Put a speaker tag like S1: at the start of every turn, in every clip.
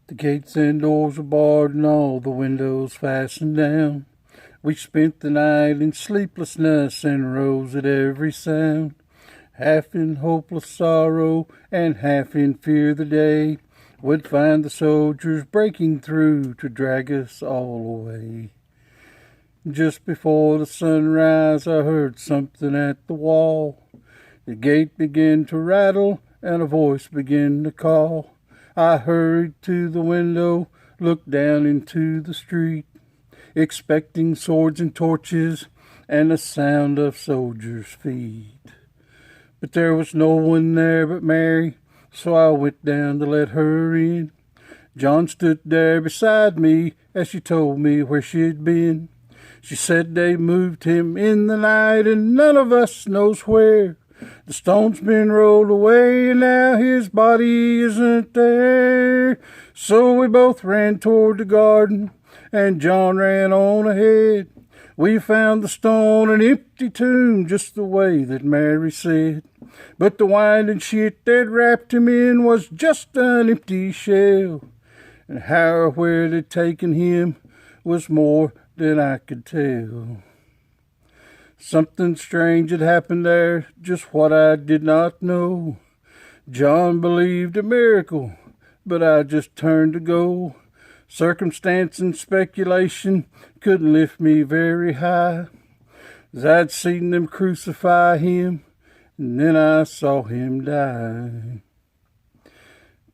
S1: The gates and doors were barred and all the windows fastened down. We spent the night in sleeplessness and rose at every sound, half in hopeless sorrow and half in fear the day would find the soldiers breaking through to drag us all away. Just before the sunrise I heard something at the wall. The gate began to rattle and a voice began to call. I hurried to the window, looked down into the street, expecting swords and torches and the sound of soldiers' feet. But there was no one there but Mary, so I went down to let her in. John stood there beside me as she told me where she'd been. She said they moved him in the night and none of us knows where. The stone's been rolled away and now his body isn't there. So we both ran toward the garden and John ran on ahead. We found the stone an empty tomb just the way that Mary said. But the winding sheet that wrapped him in was just an empty shell. And how or where they'd taken him was more than I could tell. Something strange had happened there, just what I did not know. John believed a miracle, but I just turned to go. Circumstance and speculation couldn't lift me very high, as I'd seen them crucify him, and then I saw him die.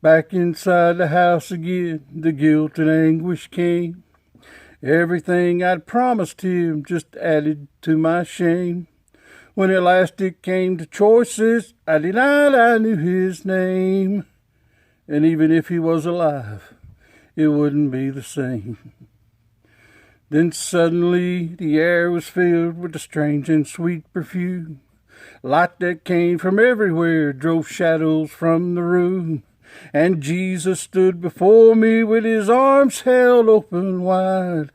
S1: Back inside the house again, the guilt and anguish came. Everything I'd promised him just added to my shame. When at last it came to choices, I denied I knew his name. And even if he was alive, it wouldn't be the same. Then suddenly the air was filled with a strange and sweet perfume. Light that came from everywhere drove shadows from the room. And Jesus stood before me with his arms held open wide.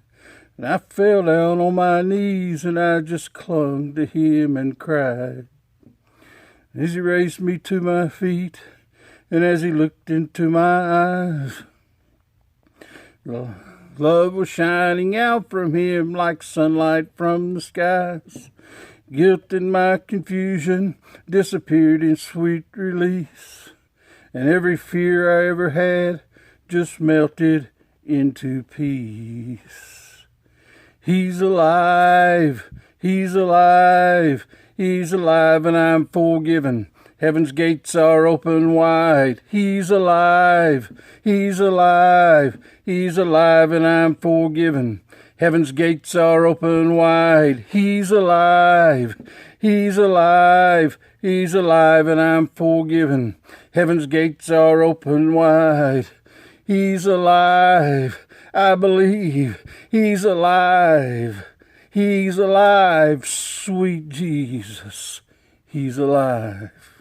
S1: And I fell down on my knees and I just clung to him and cried. As he raised me to my feet and as he looked into my eyes, love was shining out from him like sunlight from the skies. Guilt and my confusion disappeared in sweet release. And every fear I ever had just melted into peace. He's alive, he's alive, he's alive and I'm forgiven. Heaven's gates are open wide. He's alive, he's alive, he's alive and I'm forgiven. Heaven's gates are open wide. He's alive, he's alive, he's alive and I'm forgiven. Heaven's gates are open wide. He's alive, I believe. He's alive, he's alive, sweet Jesus. He's alive.